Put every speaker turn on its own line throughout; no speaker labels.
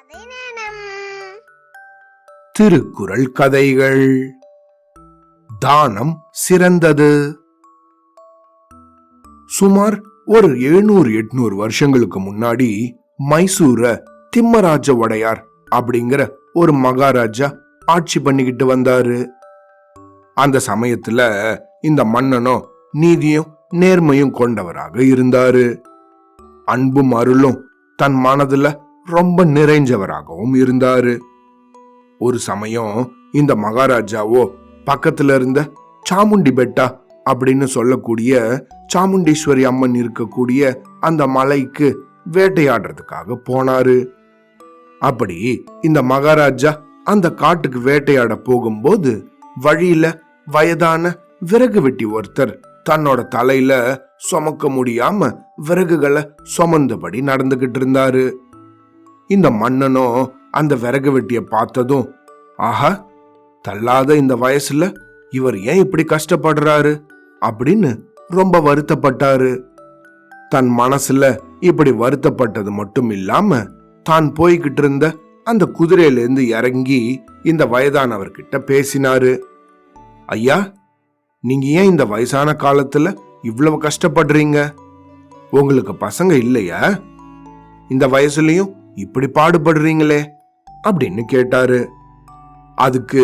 கதை நேரம்.
திருக்குறள் கதைகள். தானம் சிறந்தது. சுமார் ஒரு 700-800 வருஷங்களுக்கு முன்னாடி மைசூர திம்மராஜ உடையார் அப்படிங்கிற ஒரு மகாராஜா ஆட்சி பண்ணிக்கிட்டு வந்தாரு. அந்த சமயத்துல இந்த மன்னனும் நீதியும் நேர்மையும் கொண்டவராக இருந்தாரு. அன்பும் அருளும் தன் மனதுல ரொம்ப நிறைஞ்சவராகவும் இருந்தாரு. ஒரு சமயம் இந்த மகாராஜாவோ பக்கத்துல இருந்த சாமுண்டி பெட்டா அப்படின்னு சொல்லக்கூடிய சாமுண்டீஸ்வரி அம்மன் இருக்கக்கூடிய அந்த மலைக்கு வேட்டையாடுறதுக்காக போனாரு. அப்படி இந்த மகாராஜா அந்த காட்டுக்கு வேட்டையாட போகும்போது வழியில வயதான விறகு வெட்டி ஒருத்தர் தன்னோட தலையில சுமக்க முடியாம விறகுகளை சுமந்தபடி நடந்துகிட்டு இருந்தாரு. இந்த மன்னனும் அந்த விறகு வெட்டிய பார்த்ததும், ஆஹா, தள்ளாத இந்த வயசுல இவர் ஏன் இப்படி கஷ்டப்படுறாரு அப்படின்னு ரொம்ப வருத்தப்பட்டாரு. தன் மனசுல இப்படி வருத்தப்பட்டது மட்டும் இல்லாம தான் போய்கிட்டு இருந்த அந்த குதிரையில இருந்து இறங்கி இந்த வயதானவர்கிட்ட பேசினாரு. ஐயா, நீங்க ஏன் இந்த வயசான காலத்துல இவ்வளவு கஷ்டப்படுறீங்க? உங்களுக்கு பசங்க இல்லையா? இந்த வயசுலயும் இப்படி பாடுபடுறீங்களே அப்படின்னு கேட்டாரு. அதுக்கு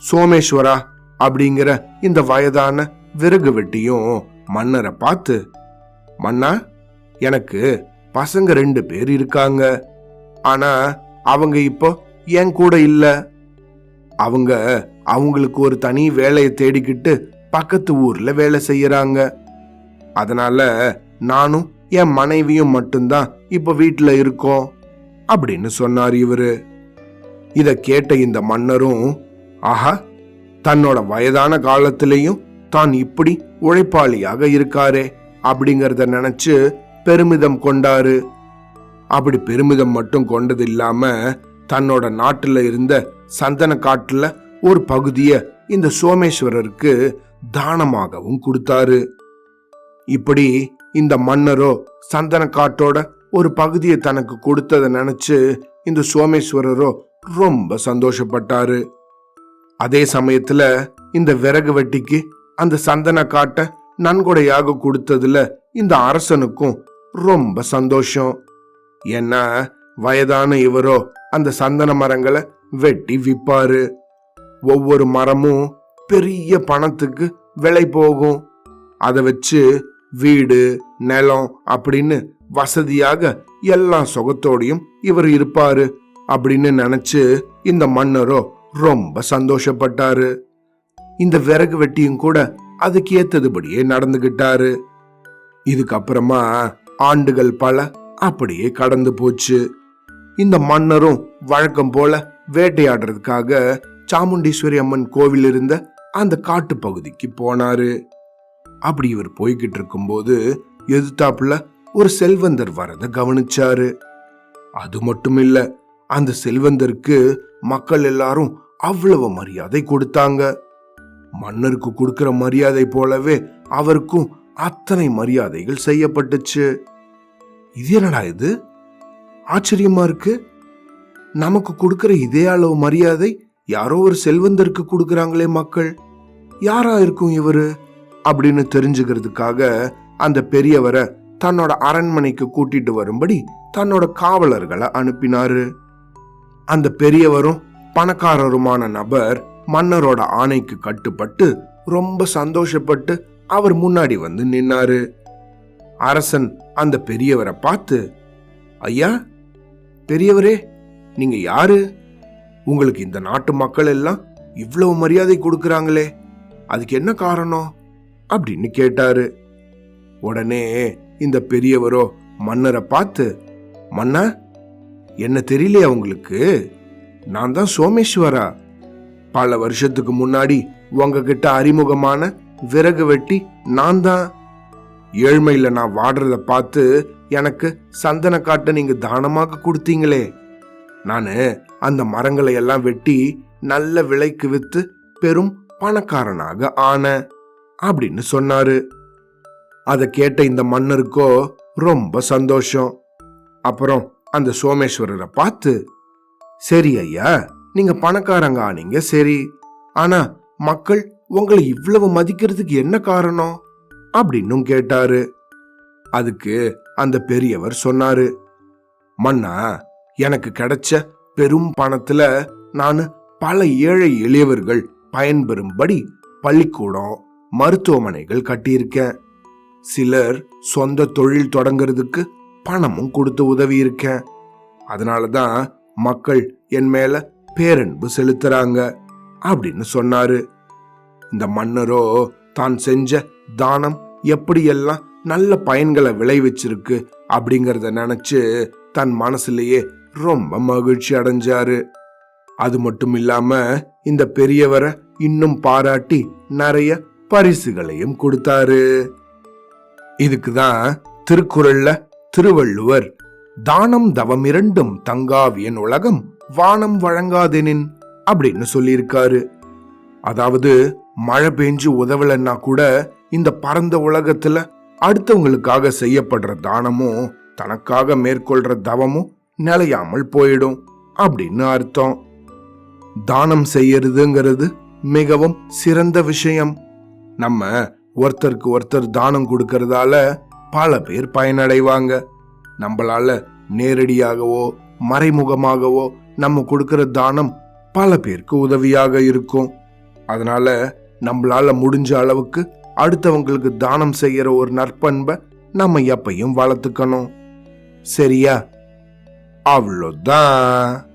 சோமேஸ்வரா அப்படிங்கிற இந்த வயதான விறகு வெட்டியும் மன்னரை பார்த்து, மன்னா, எனக்கு பசங்க 2 பேர் இருக்காங்க. ஆனா அவங்க இப்போ என் கூட இல்ல. அவங்க அவங்களுக்கு ஒரு தனி வேலையை தேடிக்கிட்டு பக்கத்து ஊர்ல வேலை செய்யறாங்க. அதனால நானும் என் மனைவியும் மட்டும்தான் இப்ப வீட்டுல இருக்கோம் அப்படின்னு சொன்னார் இவரு. இத கேட்ட இந்த மன்னரும், ஆஹா, தன்னோட வயதான காலத்திலையும் தான் இப்படி உழைப்பாளியாக இருக்காரே அப்படிங்கறத நினைச்சு பெருமிதம் கொண்டாரு. அப்படி பெருமிதம் மட்டும் கொண்டது இல்லாம தன்னோட நாட்டுல இருந்த சந்தன காட்டுல ஒரு பகுதிய இந்த சோமேஸ்வரருக்கு தானமாகவும் கொடுத்தாரு. இப்படி இந்த மன்னரோ சந்தன காட்டோட ஒரு பகுதியை தனக்கு கொடுத்ததை நினைச்சு இந்த சோமேஸ்வரரோ ரொம்ப சந்தோஷப்பட்டாரு. அதே சமயத்துல இந்த விறகு வெட்டிக்கு அந்த சந்தன காட்டை நன்கொடையாக கொடுத்ததுல இந்த அரசனுக்கும் ரொம்ப சந்தோஷம். ஏன்னா வயதான இவரோ அந்த சந்தன மரங்களை வெட்டி விற்பாரு. ஒவ்வொரு மரமும் பெரிய பணத்துக்கு விலை போகும். அதை வச்சு வீடு, நிலம் அப்படின்னு வசதியாக எல்லா சுகத்தோடையும் இவர் இருப்பாரு அப்படின்னு நினைச்சு இந்த மன்னரோ ரொம்ப சந்தோஷப்பட்டாரு. இந்த விறகு வெட்டியும் கூட அதுக்கு ஏத்ததுபடியே நடந்துகிட்டாரு. இதுக்கப்புறமா ஆண்டுகள் பல அப்படியே கடந்து போச்சு. இந்த மன்னரும் வழக்கம் போல வேட்டையாடுறதுக்காக சாமுண்டீஸ்வரி அம்மன் கோவில் இருந்த அந்த காட்டு பகுதிக்கு போனாரு. அப்படி இவர் போய்கிட்டு இருக்கும்போது எதிர்த்தாப்புல ஒரு செல்வந்தர் வரத கவனிச்சாரு. அது மட்டும் இல்ல, அந்த செல்வந்தருக்கு மக்கள் எல்லாரும் அவ்வளவு மரியாதை கொடுத்தாங்க. மன்னருக்கு கொடுக்கிற மரியாதை போலவே அவருக்கும் அத்தனை மரியாதைகள் செய்யப்பட்டுச்சு. இது என்னடா இது, ஆச்சரியமா இருக்கு. நமக்கு கொடுக்கிற இதே அளவு மரியாதை யாரோ ஒரு செல்வந்தருக்கு கொடுக்கறாங்களே மக்கள், யாரா இருக்கும் இவரு அப்படின்னு தெரிஞ்சுக்கிறதுக்காக அந்த பெரியவரை தன்னோட அரண்மனைக்கு கூட்டிட்டு வரும்படி தன்னோட காவலர்களை அனுப்பினாரு. அந்த பெரியவரும் பணக்காரருமான நபர் மன்னரோட ஆணைக்கு கட்டுப்பட்டு ரொம்ப சந்தோஷப்பட்டு அவர் முன்னாடி வந்து நின்னாரு. அரசன் அந்த பெரியவரை பார்த்து, ஐயா, பெரியவரே, நீங்க யாரு? உங்களுக்கு இந்த நாட்டு மக்கள் எல்லாம் இவ்வளவு மரியாதை கொடுக்கறாங்களே, அதுக்கு என்ன காரணம் அப்படின்னு கேட்டாரு. உடனே இந்த பெரியவரோ மன்னரை பார்த்து, மன்னா, என்ன தெரியலையா உங்களுக்கு? நான் தான் சோமேஸ்வரா. பல வருஷத்துக்கு முன்னாடி உங்ககிட்ட அறிமுகமான விறகு வெட்டி நான் தான். ஏழ்மையில நான் வாடுறத பார்த்து எனக்கு சந்தன காட்டை நீங்க தானமாக கொடுத்தீங்களே. நானு அந்த மரங்களை எல்லாம் வெட்டி நல்ல விலைக்கு வித்து பெரும் பணக்காரனாக ஆன அப்படின்னு சொன்னாரு. அதை கேட்ட இந்த மன்னருக்கோ ரொம்ப சந்தோஷம். அப்புறம் அந்த சோமேஸ்வரரை பார்த்து, சரி ஐயா, நீங்க பணக்காரங்க ஆனீங்க சரி, ஆனா மக்கள் உங்களை இவ்வளவு மதிக்கிறதுக்கு என்ன காரணம் அப்படின்னும் கேட்டாரு. அதுக்கு அந்த பெரியவர் சொன்னாரு, மன்னா, எனக்கு கிடைச்ச பெரும் பணத்துல நான் பல ஏழை எளியவர்கள் பயன்பெறும்படி பள்ளிக்கூடம், மருத்துவமனைகள் கட்டியிருக்கேன். சிலர் சொந்த தொழில் தொடங்கிறதுக்கு பணமும் கொடுத்து உதவி இருக்கேன். அதனாலதான் மக்கள் என் மேல பேரன்பு செலுத்துறாங்க அப்படின்னு சொன்னாரு. இந்த மன்னரோ தான் செஞ்ச தானம் எப்படியெல்லாம் நல்ல பயன்களை விளைவிச்சிருக்கு அப்படிங்கறத நினைச்சு தன் மனசுலயே ரொம்ப மகிழ்ச்சி அடைஞ்சாரு. அது மட்டும் இல்லாம இந்த பெரியவரை இன்னும் பாராட்டி நிறைய பரிசுகளையும் கொடுத்தாரு. இதுக்குதான் திருக்குறள்ல திருவள்ளுவர் தானம் தவம் இரண்டும் தங்காவியன் உலகம் வானம் வழங்காதெனின் அப்படின்னு சொல்லியிருக்காரு. அதாவது மழை பெஞ்சு உதவலன்னா கூட இந்த பரந்த உலகத்துல அடுத்தவங்களுக்காக செய்யப்படுற தானமும் தனக்காக மேற்கொள்ற தவமும் நிலையாமல் போயிடும் அப்படின்னு அர்த்தம். தானம் செய்யறதுங்கிறது மிகவும் சிறந்த விஷயம். நம்ம ஒருத்தருக்கு ஒருத்தர் தானம் கொடுக்கறதால பல பேர் பயனடைவாங்க. நம்மளால நேரடியாகவோ மறைமுகமாகவோ நம்ம கொடுக்கிற தானம் பல பேருக்கு உதவியாக இருக்கும். அதனால நம்மளால முடிஞ்ச அளவுக்கு அடுத்தவங்களுக்கு தானம் செய்யற ஒரு நற்பண்பை நம்ம எப்பையும் வளர்த்துக்கணும். சரியா? அவ்வளோதான்.